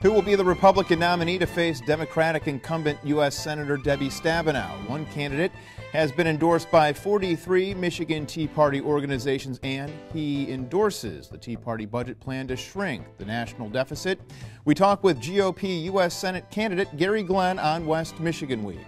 Who will be the Republican nominee to face Democratic incumbent U.S. Senator Debbie Stabenow? One candidate has been endorsed by 43 Michigan Tea Party organizations, and he endorses the Tea Party budget plan to shrink the national deficit. We talk with GOP U.S. Senate candidate Gary Glenn on West Michigan Week.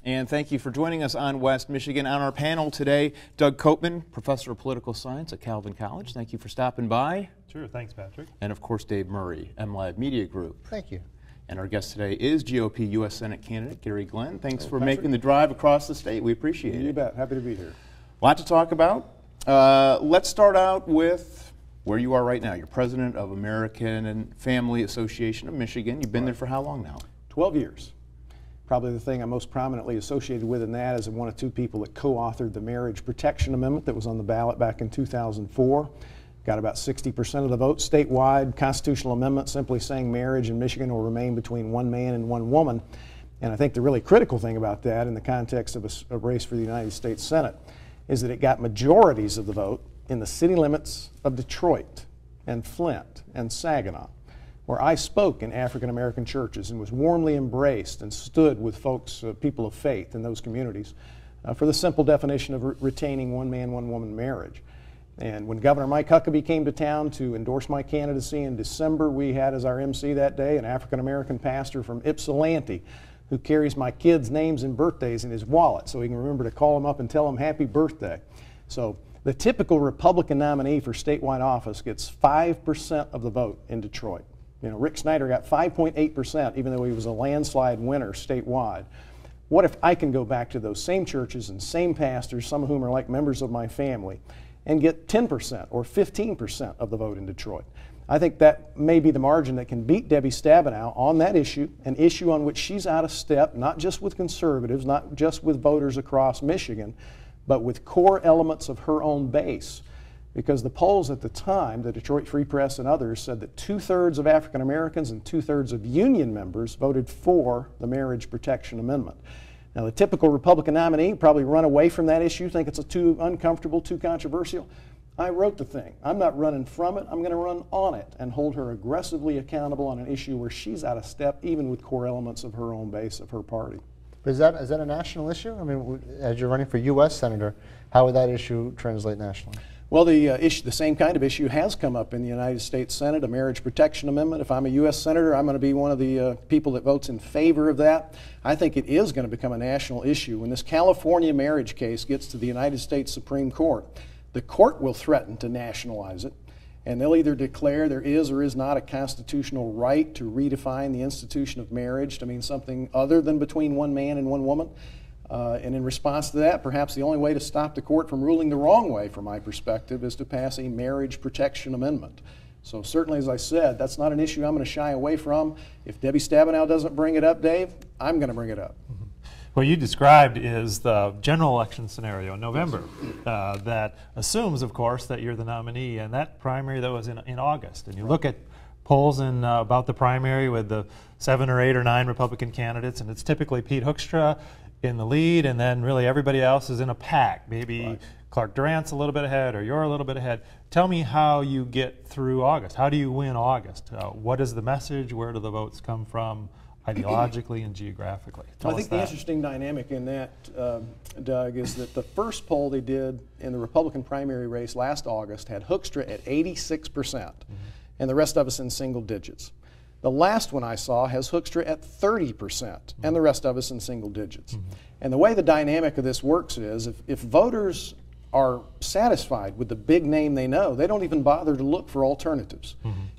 And thank you for joining us on West Michigan. On our panel today, Doug Copeman, professor of political science at Calvin College. Thank you for stopping by. Sure, thanks, Patrick. And of course, Dave Murray, MLAD Media Group. Thank you. And our guest today is GOP U.S. Senate candidate Gary Glenn. Thanks for making the drive across the state. We appreciate it. You bet. Happy to be here. A lot to talk about. Let's start out with where you are right now. You're president of American and Family Association of Michigan. You've been there for how long now? 12 years. Probably the thing I'm most prominently associated with in that is I'm one of two people that co-authored the Marriage Protection Amendment that was on the ballot back in 2004. Got about 60% of the vote statewide. Constitutional amendment simply saying marriage in Michigan will remain between one man and one woman. And I think the really critical thing about that in the context of a race for the United States Senate is that it got majorities of the vote in the city limits of Detroit and Flint and Saginaw, where I spoke in African American churches and was warmly embraced and stood with folks, people of faith in those communities for the simple definition of retaining one man, one woman marriage. And when Governor Mike Huckabee came to town to endorse my candidacy in December, we had as our MC that day an African American pastor from Ypsilanti who carries my kids' names and birthdays in his wallet so he can remember to call them up and tell them happy birthday. So the typical Republican nominee for statewide office gets 5% of the vote in Detroit. You know, Rick Snyder got 5.8%, even though he was a landslide winner statewide. What if I can go back to those same churches and same pastors, some of whom are like members of my family, and get 10% or 15% of the vote in Detroit? I think that may be the margin that can beat Debbie Stabenow on that issue, an issue on which she's out of step, not just with conservatives, not just with voters across Michigan, but with core elements of her own base. Because the polls at the time, the Detroit Free Press and others, said that 2/3 of African Americans and 2/3 of union members voted for the Marriage Protection Amendment. Now, the typical Republican nominee probably run away from that issue, think it's too uncomfortable, too controversial. I wrote the thing. I'm not running from it. I'm going to run on it and hold her aggressively accountable on an issue where she's out of step, even with core elements of her own base of her party. But is that a national issue? I mean, as you're running for U.S. Senator, how would that issue translate nationally? Well, the same kind of issue has come up in the United States Senate, a marriage protection amendment. If I'm a U.S. Senator, I'm going to be one of the people that votes in favor of that. I think it is going to become a national issue. When this California marriage case gets to the United States Supreme Court, the court will threaten to nationalize it, and they'll either declare there is or is not a constitutional right to redefine the institution of marriage to mean something other than between one man and one woman. And in response to that, perhaps the only way to stop the court from ruling the wrong way, from my perspective, is to pass a marriage protection amendment. So certainly, as I said, that's not an issue I'm going to shy away from. If Debbie Stabenow doesn't bring it up, Dave, I'm going to bring it up. Mm-hmm. What you described is the general election scenario in November that assumes, of course, that you're the nominee. And that primary, though, is in August. And you look at polls in about the primary with the 7 or 8 or 9 Republican candidates, and it's typically Pete Hoekstra in the lead, and then really everybody else is in a pack. Maybe right. Clark Durant's a little bit ahead, or you're a little bit ahead. Tell me how you get through August. How do you win August? What is the message? Where do the votes come from, ideologically and geographically? I think the interesting dynamic in that, Doug, is that the first poll they did in the Republican primary race last August had Hoekstra at 86%, and the rest of us in single digits. The last one I saw has Hoekstra at 30%, and the rest of us in single digits. And the way the dynamic of this works is if voters are satisfied with the big name they know, they don't even bother to look for alternatives.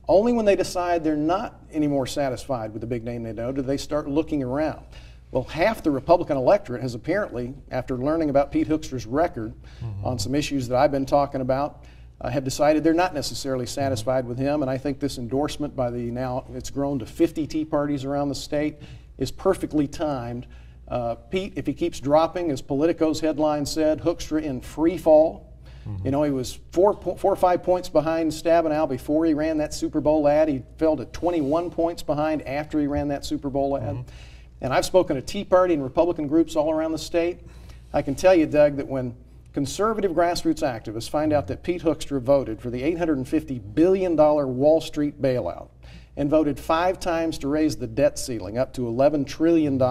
Only when they decide they're not anymore satisfied with the big name they know do they start looking around. Well, half the Republican electorate has apparently, after learning about Pete Hoekstra's record on some issues that I've been talking about, have decided they're not necessarily satisfied with him, and I think this endorsement by the now, it's grown to 50 Tea Parties around the state, is perfectly timed. Pete, if he keeps dropping, as Politico's headline said, Hoekstra in free fall. You know, he was 4 or 5 points behind Stabenow before he ran that Super Bowl ad. He fell to 21 points behind after he ran that Super Bowl ad. And I've spoken to Tea Party and Republican groups all around the state. I can tell you, Doug, that when conservative grassroots activists find out that Pete Hoekstra voted for the $850 billion Wall Street bailout and voted 5 times to raise the debt ceiling up to $11 trillion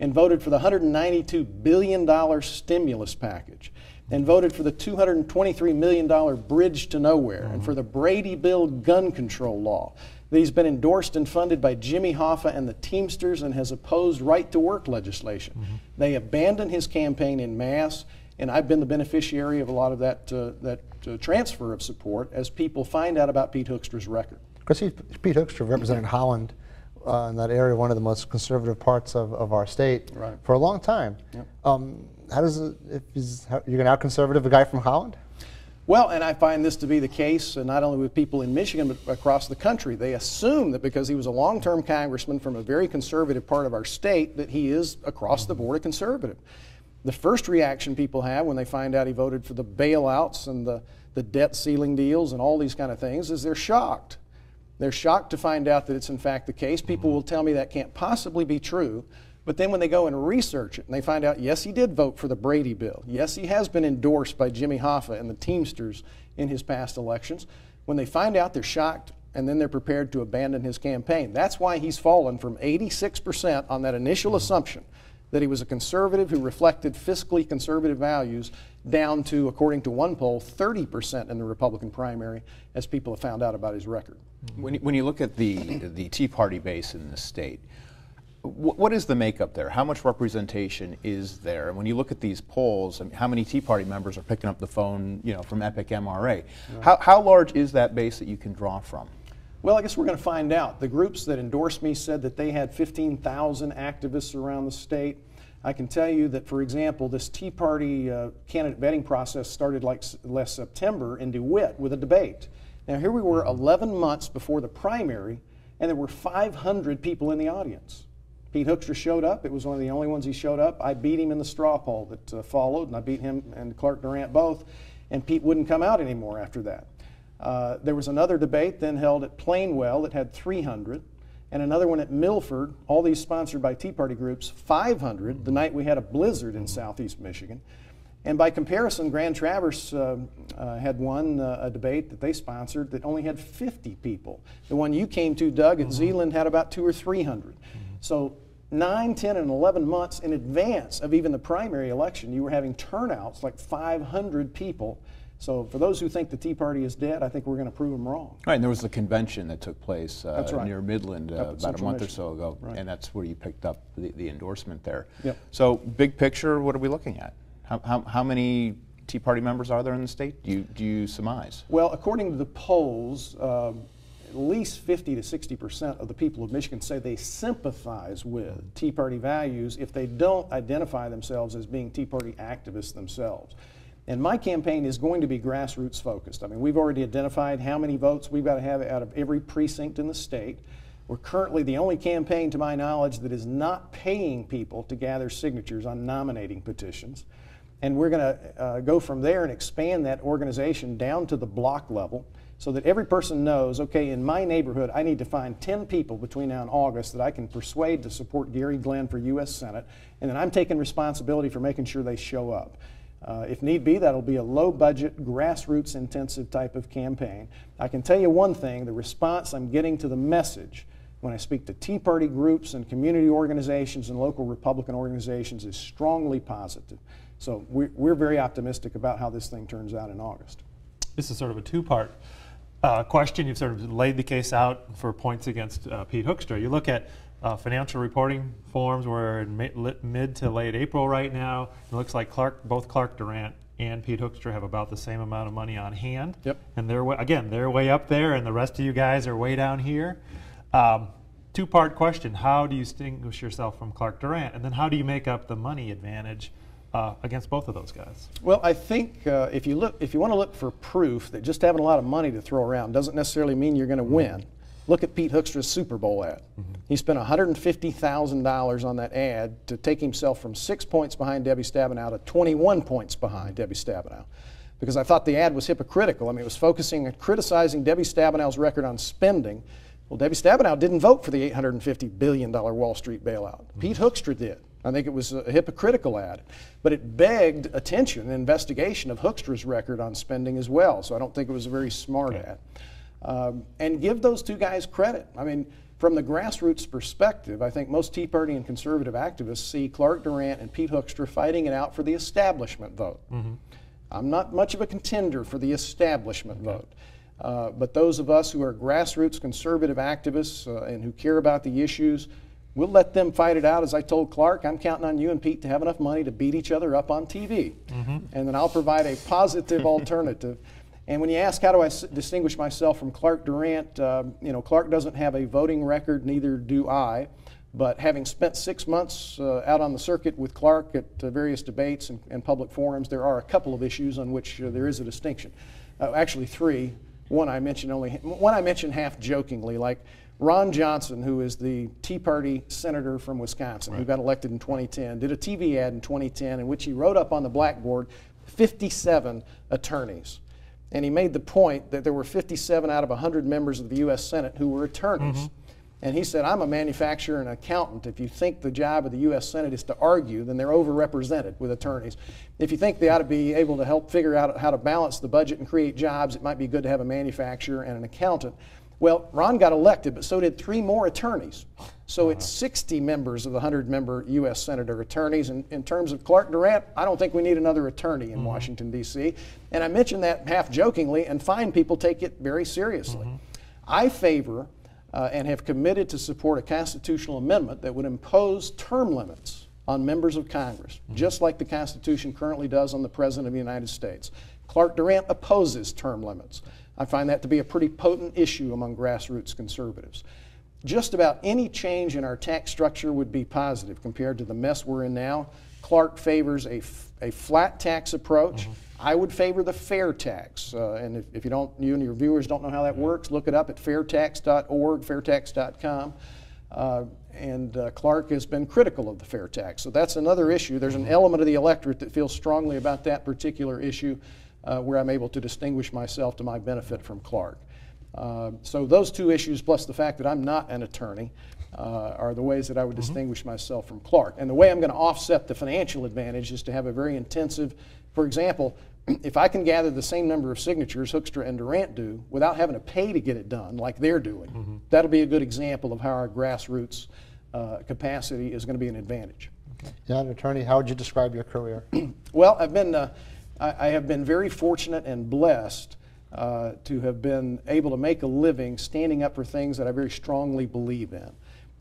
and voted for the $192 billion stimulus package and voted for the $223 million bridge to nowhere and for the Brady Bill gun control law. He's been endorsed and funded by Jimmy Hoffa and the Teamsters and has opposed right-to-work legislation. They abandoned his campaign en masse, and I've been the beneficiary of a lot of that transfer of support as people find out about Pete Hoekstra's record. Because Pete Hoekstra represented Holland in that area, one of the most conservative parts of our state, Right. for a long time. Yep. How does it, you're going to out-conservative a guy from Holland? Well, and I find this to be the case not only with people in Michigan, but across the country. They assume that because he was a long-term congressman from a very conservative part of our state, that he is across the board a conservative. The first reaction people have when they find out he voted for the bailouts and the debt ceiling deals and all these kind of things is they're shocked. They're shocked to find out that it's in fact the case. People will tell me that can't possibly be true. But then when they go and research it and they find out, yes, he did vote for the Brady Bill. Yes, he has been endorsed by Jimmy Hoffa and the Teamsters in his past elections. When they find out, they're shocked, and then they're prepared to abandon his campaign. That's why he's fallen from 86% on that initial assumption that he was a conservative who reflected fiscally conservative values down to, according to one poll, 30% in the Republican primary as people have found out about his record. When you look at the Tea Party base in the state, what is the makeup there? How much representation is there? And when you look at these polls, I mean, how many Tea Party members are picking up the phone, from Epic MRA? Right. How large is that base that you can draw from? Well, I guess we're going to find out. The groups that endorsed me said that they had 15,000 activists around the state. I can tell you that, for example, this Tea Party candidate vetting process started last September in DeWitt with a debate. Now, here we were 11 months before the primary, and there were 500 people in the audience. Pete Hoekstra showed up. It was one of the only ones he showed up. I beat him in the straw poll that followed, and I beat him and Clark Durant both, and Pete wouldn't come out anymore after that. There was another debate then held at Plainwell that had 300, and another one at Milford, all these sponsored by Tea Party groups, 500, the night we had a blizzard in southeast Michigan. And by comparison, Grand Traverse had one, a debate that they sponsored that only had 50 people. The one you came to, Doug, at Zeeland had about 200 or 300. So 9, 10, and 11 months in advance of even the primary election, you were having turnouts like 500 people. So for those who think the Tea Party is dead, I think we're going to prove them wrong. Right, and there was the convention that took place right. near Midland about a month or so ago, right. and that's where you picked up the endorsement there. Yep. So big picture, what are we looking at? How many Tea Party members are there in the state? Do you surmise? Well, according to the polls, at least 50 to 60% of the people of Michigan say they sympathize with Tea Party values if they don't identify themselves as being Tea Party activists themselves. And my campaign is going to be grassroots focused. I mean, we've already identified how many votes we've got to have out of every precinct in the state. We're currently the only campaign, to my knowledge, that is not paying people to gather signatures on nominating petitions. And we're going to go from there and expand that organization down to the block level so that every person knows, okay, in my neighborhood, I need to find 10 people between now and August that I can persuade to support Gary Glenn for U.S. Senate, and then I'm taking responsibility for making sure they show up. If need be, that'll be a low-budget, grassroots-intensive type of campaign. I can tell you one thing, the response I'm getting to the message when I speak to Tea Party groups and community organizations and local Republican organizations is strongly positive. So we're very optimistic about how this thing turns out in August. This is sort of a two-part question. You've sort of laid the case out for points against Pete Hoekstra. You look at financial reporting forms. We're in mid to late April right now. It looks like both Clark Durant and Pete Hoekstra have about the same amount of money on hand. Yep. And they're way up there, and the rest of you guys are way down here. Two-part question: how do you distinguish yourself from Clark Durant, and then how do you make up the money advantage against both of those guys? Well, I think if you want to look for proof that just having a lot of money to throw around doesn't necessarily mean you're going to win, look at Pete Hoekstra's Super Bowl ad. He spent $150,000 on that ad to take himself from 6 points behind Debbie Stabenow to 21 points behind Debbie Stabenow, because I thought the ad was hypocritical. I mean, it was focusing and criticizing Debbie Stabenow's record on spending. Well, Debbie Stabenow didn't vote for the $850 billion Wall Street bailout. Pete Hoekstra did. I think it was a hypocritical ad, but it begged attention and investigation of Hoekstra's record on spending as well. So I don't think it was a very smart ad. And give those two guys credit. I mean, from the grassroots perspective, I think most Tea Party and conservative activists see Clark Durant and Pete Hoekstra fighting it out for the establishment vote. I'm not much of a contender for the establishment vote. But those of us who are grassroots conservative activists and who care about the issues, we'll let them fight it out. As I told Clark, I'm counting on you and Pete to have enough money to beat each other up on TV. And then I'll provide a positive alternative. And when you ask how do I distinguish myself from Clark Durant, you know, Clark doesn't have a voting record, neither do I. But having spent 6 months out on the circuit with Clark at various debates and public forums, there are a couple of issues on which there is a distinction. Actually, three. One I mentioned half jokingly, like Ron Johnson, who is the Tea Party senator from Wisconsin, who got elected in 2010, did a TV ad in 2010 in which he wrote up on the blackboard 57 attorneys. And he made the point that there were 57 out of 100 members of the U.S. Senate who were attorneys. And he said, I'm a manufacturer and accountant. If you think the job of the U.S. Senate is to argue, then they're overrepresented with attorneys. If you think they ought to be able to help figure out how to balance the budget and create jobs, it might be good to have a manufacturer and an accountant. Well, Ron got elected, but so did 3 more attorneys. So it's 60 members of the 100-member U.S. Senate are attorneys. And in terms of Clark Durant, I don't think we need another attorney in Washington, D.C. And I mentioned that half jokingly, and fine people take it very seriously. I favor and have committed to support a constitutional amendment that would impose term limits on members of Congress, just like the Constitution currently does on the President of the United States. Clark Durant opposes term limits. I find that to be a pretty potent issue among grassroots conservatives. Just about any change in our tax structure would be positive compared to the mess we're in now. Clark favors a flat tax approach. I would favor the fair tax. And if you and your viewers don't know how that works, look it up at fairtax.org, fairtax.com. Clark has been critical of the fair tax. So that's another issue. There's an element of the electorate that feels strongly about that particular issue where I'm able to distinguish myself to my benefit from Clark. So those two issues, plus the fact that I'm not an attorney, are the ways that I would distinguish myself from Clark. And the way I'm going to offset the financial advantage is to have a very intensive, for example, if I can gather the same number of signatures Hoekstra and Durant do without having to pay to get it done like they're doing, that'll be a good example of how our grassroots capacity is going to be an advantage. Yeah, an attorney, how would you describe your career? Well, I have been very fortunate and blessed to have been able to make a living standing up for things that I very strongly believe in.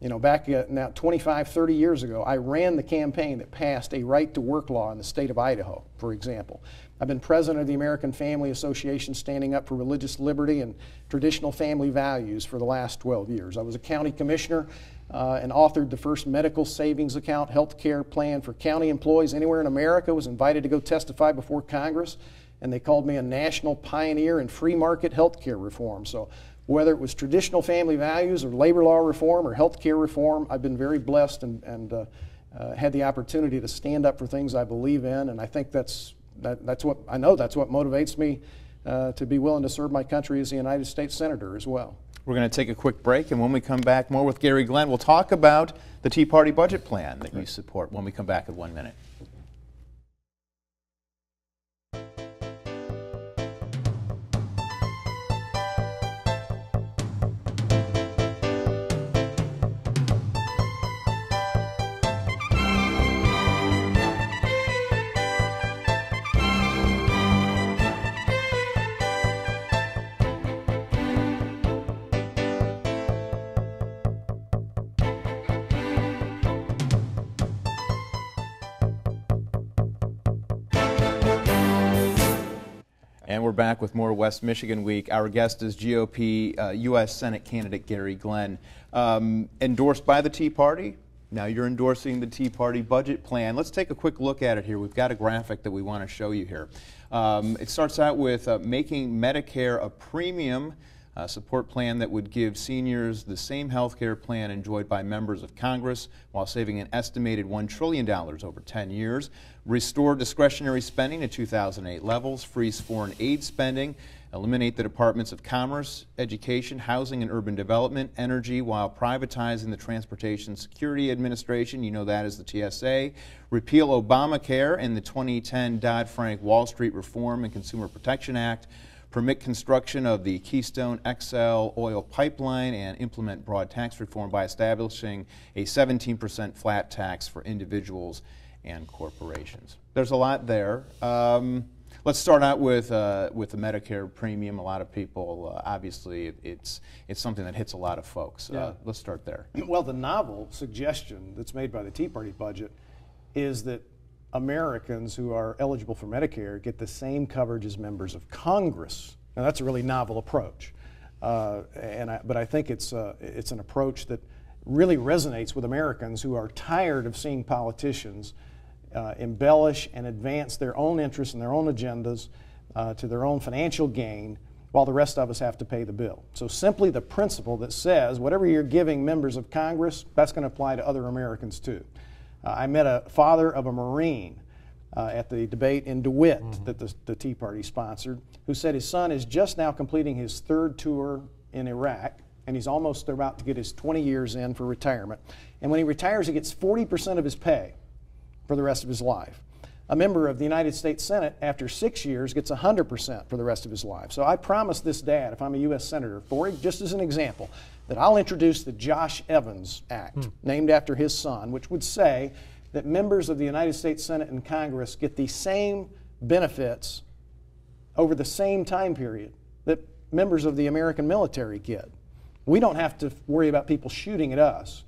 You know, back now 25, 30 years ago, I ran the campaign that passed a right-to-work law in the state of Idaho, for example. I've been president of the American Family Association standing up for religious liberty and traditional family values for the last 12 years. I was a county commissioner and authored the first medical savings account health care plan for county employees anywhere in America, was invited to go testify before Congress, and they called me a national pioneer in free market health care reform. So whether it was traditional family values or labor law reform or health care reform, I've been very blessed and had the opportunity to stand up for things I believe in, and I think that's what motivates me to be willing to serve my country as a United States Senator as well. We're going to take a quick break, and when we come back, more with Gary Glenn. We'll talk about the Tea Party budget plan that you support when we come back in 1 minute. And we're back with more West Michigan Week. Our guest is GOP U.S. Senate candidate Gary Glenn. Endorsed by the Tea Party. Now you're endorsing the Tea Party budget plan. Let's take a quick look at it here. We've got a graphic that we want to show you here. It starts out with making Medicare a premium support plan that would give seniors the same health care plan enjoyed by members of Congress while saving an estimated $1 trillion over 10 years. Restore discretionary spending to 2008 levels, freeze foreign aid spending, eliminate the Departments of Commerce, Education, Housing and Urban Development, Energy, while privatizing the Transportation Security Administration, you know that as the TSA, repeal Obamacare and the 2010 Dodd-Frank Wall Street Reform and Consumer Protection Act, permit construction of the Keystone XL oil pipeline, and implement broad tax reform by establishing a 17% flat tax for individuals and corporations. There's a lot there. Let's start out with the Medicare premium. A lot of people, obviously, it's something that hits a lot of folks. Let's start there. Well, the novel suggestion that's made by the Tea Party budget is that Americans who are eligible for Medicare get the same coverage as members of Congress. Now, that's a really novel approach, but I think it's an approach that really resonates with Americans who are tired of seeing politicians embellish and advance their own interests and their own agendas to their own financial gain, while the rest of us have to pay the bill. So simply the principle that says whatever you're giving members of Congress, that's going to apply to other Americans too. I met a father of a Marine at the debate in DeWitt that the Tea Party sponsored, who said his son is just now completing his 3rd tour in Iraq, and he's almost about to get his 20 years in for retirement. And when he retires, he gets 40% of his pay for the rest of his life. A member of the United States Senate, after 6 years, gets 100% for the rest of his life. So I promised this dad, if I'm a U.S. Senator, just as an example, that I'll introduce the Josh Evans Act, named after his son, which would say that members of the United States Senate and Congress get the same benefits over the same time period that members of the American military get. We don't have to worry about people shooting at us.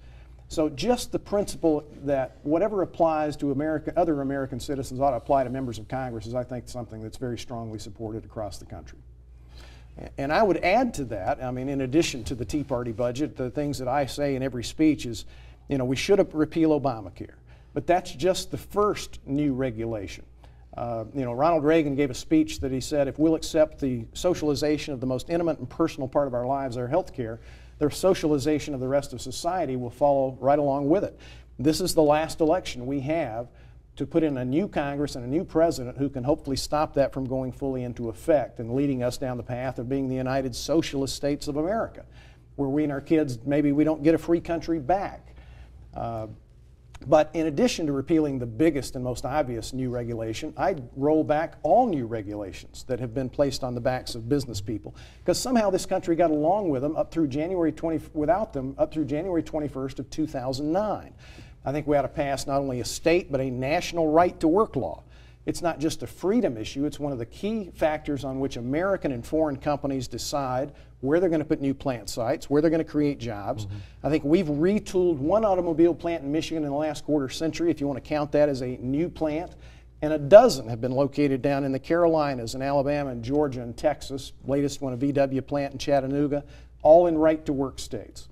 So just the principle that whatever applies to other American citizens ought to apply to members of Congress is, I think, something that's very strongly supported across the country. And I would add to that, I mean, in addition to the Tea Party budget, the things that I say in every speech is, you know, we should repeal Obamacare. But that's just the first new regulation. You know, Ronald Reagan gave a speech that he said, if we'll accept the socialization of the most intimate and personal part of our lives, our health care, the socialization of the rest of society will follow right along with it. This is the last election we have to put in a new Congress and a new president who can hopefully stop that from going fully into effect and leading us down the path of being the United Socialist States of America, where we and our kids, maybe we don't get a free country back. But in addition to repealing the biggest and most obvious new regulation, I'd roll back all new regulations that have been placed on the backs of business people, because somehow this country got along with them without them up through January 21st of 2009. I think we ought to pass not only a state but a national right to work law. It's not just a freedom issue, it's one of the key factors on which American and foreign companies decide where they're going to put new plant sites, where they're going to create jobs. I think we've retooled one automobile plant in Michigan in the last quarter century, if you want to count that as a new plant, and a dozen have been located down in the Carolinas and Alabama and Georgia and Texas, latest one a VW plant in Chattanooga, all in right-to-work states.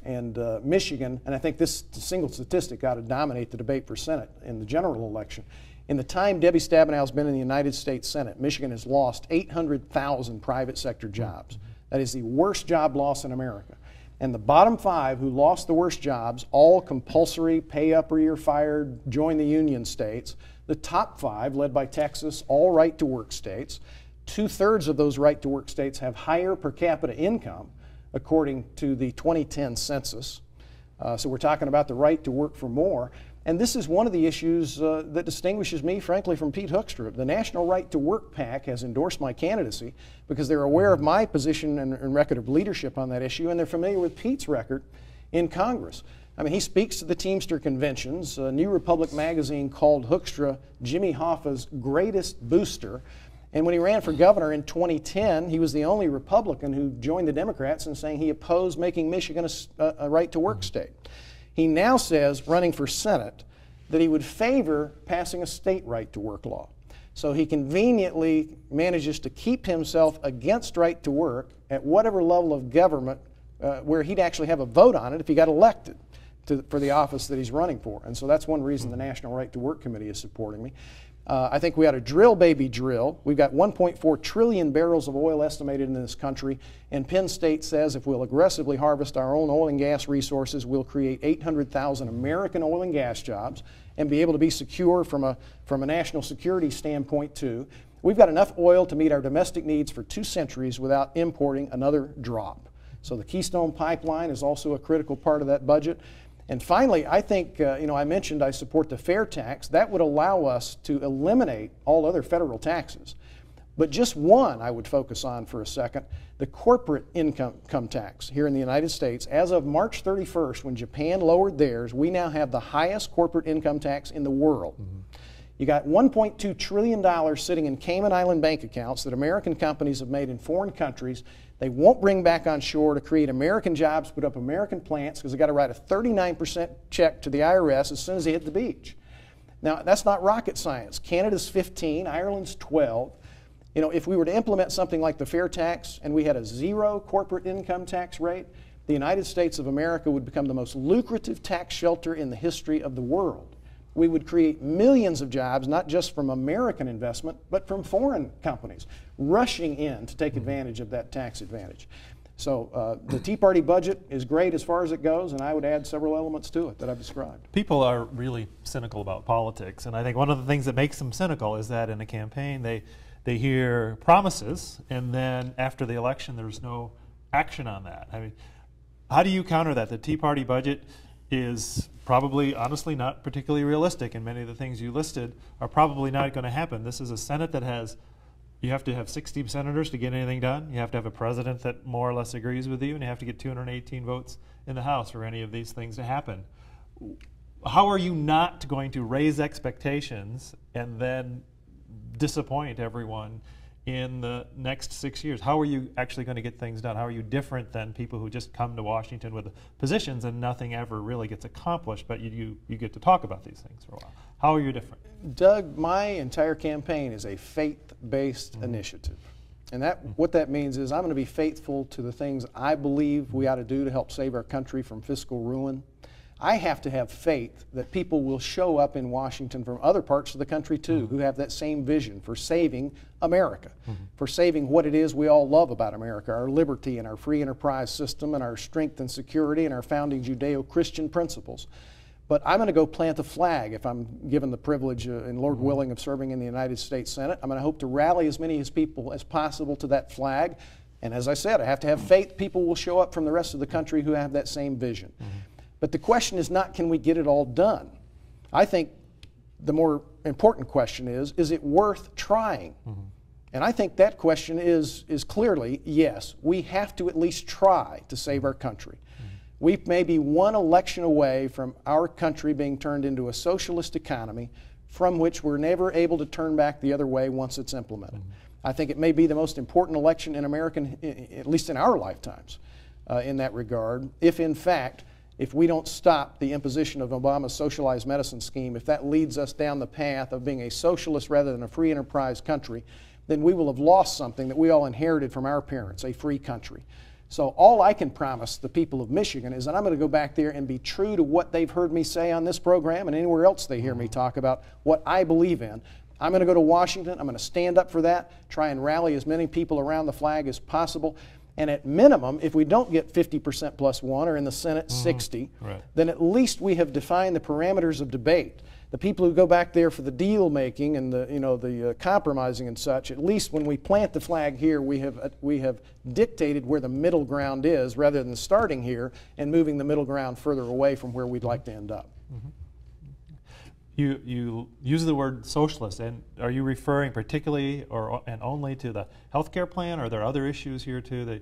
Michigan, and I think this single statistic ought to dominate the debate for Senate in the general election. In the time Debbie Stabenow has been in the United States Senate, Michigan has lost 800,000 private sector jobs. That is the worst job loss in America. And the bottom 5 who lost the worst jobs, all compulsory, pay up or you're fired, join the union states. The top 5, led by Texas, all right-to-work states. 2/3 of those right-to-work states have higher per capita income, according to the 2010 census. So we're talking about the right to work for more. And this is one of the issues that distinguishes me, frankly, from Pete Hoekstra. The National Right to Work PAC has endorsed my candidacy because they're aware of my position and record of leadership on that issue, and they're familiar with Pete's record in Congress. I mean, he speaks to the Teamster conventions. New Republic magazine called Hoekstra Jimmy Hoffa's greatest booster. And when he ran for governor in 2010, he was the only Republican who joined the Democrats in saying he opposed making Michigan a right-to-work state. He now says, running for Senate, that he would favor passing a state right-to-work law. So he conveniently manages to keep himself against right-to-work at whatever level of government where he'd actually have a vote on it if he got elected for the office that he's running for. And so that's one reason the National Right-to-Work Committee is supporting me. I think we ought to drill, baby, drill. We've got 1.4 trillion barrels of oil estimated in this country, and Penn State says if we'll aggressively harvest our own oil and gas resources, we'll create 800,000 American oil and gas jobs and be able to be secure from a national security standpoint too. We've got enough oil to meet our domestic needs for 2 centuries without importing another drop. So the Keystone Pipeline is also a critical part of that budget. And finally, I think, I mentioned I support the fair tax. That would allow us to eliminate all other federal taxes. But just one I would focus on for a second, the corporate income tax here in the United States. As of March 31st, when Japan lowered theirs, we now have the highest corporate income tax in the world. You got $1.2 trillion sitting in Cayman Island bank accounts that American companies have made in foreign countries. They won't bring back on shore to create American jobs, put up American plants, because they've got to write a 39% check to the IRS as soon as they hit the beach. Now, that's not rocket science. Canada's 15, Ireland's 12. If we were to implement something like the fair tax and we had a 0 corporate income tax rate, the United States of America would become the most lucrative tax shelter in the history of the world. We would create millions of jobs, not just from American investment, but from foreign companies rushing in to take advantage of that tax advantage. So the Tea Party budget is great as far as it goes, and I would add several elements to it that I've described. People are really cynical about politics, and I think one of the things that makes them cynical is that in a campaign they hear promises, and then after the election there's no action on that. I mean, how do you counter that? The Tea Party budget is probably, honestly, not particularly realistic, and many of the things you listed are probably not going to happen. This is a Senate that has, you have to have 60 senators to get anything done. You have to have a president that more or less agrees with you, and you have to get 218 votes in the House for any of these things to happen. How are you not going to raise expectations and then disappoint everyone in the next 6 years? How are you actually going to get things done? How are you different than people who just come to Washington with positions and nothing ever really gets accomplished, but you get to talk about these things for a while? How are you different? Doug, my entire campaign is a faith-based initiative. And what that means is I'm going to be faithful to the things I believe we ought to do to help save our country from fiscal ruin. I have to have faith that people will show up in Washington from other parts of the country too, who have that same vision for saving America, for saving what it is we all love about America, our liberty and our free enterprise system and our strength and security and our founding Judeo-Christian principles. But I'm going to go plant a flag if I'm given the privilege and Lord willing of serving in the United States Senate. I'm going to hope to rally as many people as possible to that flag. And as I said, I have to have faith people will show up from the rest of the country who have that same vision. But the question is not, can we get it all done? I think the more important question is it worth trying? And I think that question is clearly, yes, we have to at least try to save our country. We may be one election away from our country being turned into a socialist economy from which we're never able to turn back the other way once it's implemented. I think it may be the most important election in American, at least in our lifetimes, in that regard, if we don't stop the imposition of Obama's socialized medicine scheme, if that leads us down the path of being a socialist rather than a free enterprise country, then we will have lost something that we all inherited from our parents, a free country. So all I can promise the people of Michigan is that I'm going to go back there and be true to what they've heard me say on this program and anywhere else they hear me talk about what I believe in. I'm going to go to Washington. I'm going to stand up for that, try and rally as many people around the flag as possible. And at minimum, if we don't get 50% plus one, or in the Senate 60, then at least we have defined the parameters of debate. The people who go back there for the deal making and the compromising and such, at least when we plant the flag here, we have dictated where the middle ground is, rather than starting here and moving the middle ground further away from where we'd like to end up. You use the word socialist, and are you referring particularly and only to the health care plan, or are there other issues here too?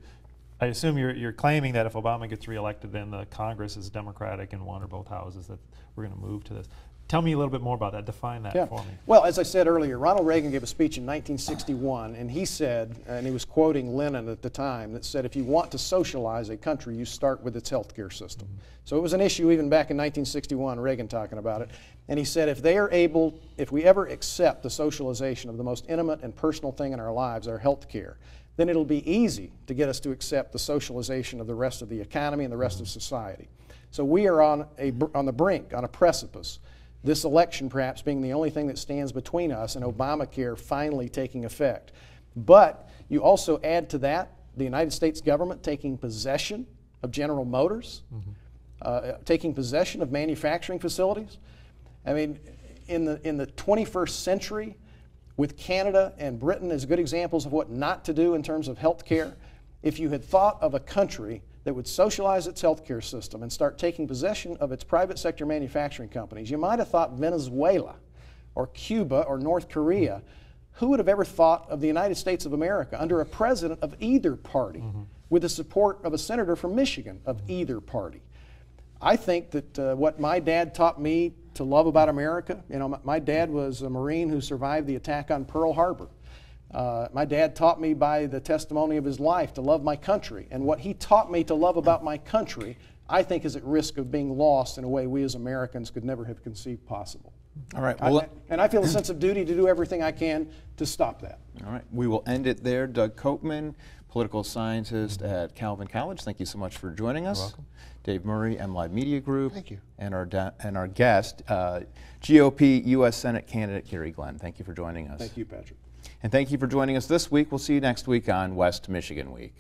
I assume you're claiming that if Obama gets reelected, then the Congress is Democratic in one or both houses, that we're going to move to this. Tell me a little bit more about that. Define that for me. Well, as I said earlier, Ronald Reagan gave a speech in 1961, and he said, and he was quoting Lenin at the time, that said, if you want to socialize a country, you start with its health care system. So it was an issue even back in 1961, Reagan talking about it. And he said, if we ever accept the socialization of the most intimate and personal thing in our lives, our health care, then it'll be easy to get us to accept the socialization of the rest of the economy and the rest of society. So we are on the brink, on a precipice. This election perhaps being the only thing that stands between us and Obamacare finally taking effect. But you also add to that the United States government taking possession of General Motors, taking possession of manufacturing facilities. I mean, in the 21st century, with Canada and Britain as good examples of what not to do in terms of health care, if you had thought of a country that would socialize its healthcare system and start taking possession of its private sector manufacturing companies, you might have thought Venezuela or Cuba or North Korea. Who would have ever thought of the United States of America under a president of either party with the support of a senator from Michigan of either party? I think that what my dad taught me to love about America, you know, my dad was a Marine who survived the attack on Pearl Harbor. My dad taught me by the testimony of his life to love my country. And what he taught me to love about my country, I think is at risk of being lost in a way we as Americans could never have conceived possible. All right. And I feel a sense of duty to do everything I can to stop that. All right. We will end it there. Doug Copeman, political scientist at Calvin College. Thank you so much for joining us. You're welcome. Dave Murray, MLive Media Group. Thank you. And our guest, GOP U.S. Senate candidate Gary Glenn. Thank you for joining us. Thank you, Patrick. And thank you for joining us this week. We'll see you next week on West Michigan Week.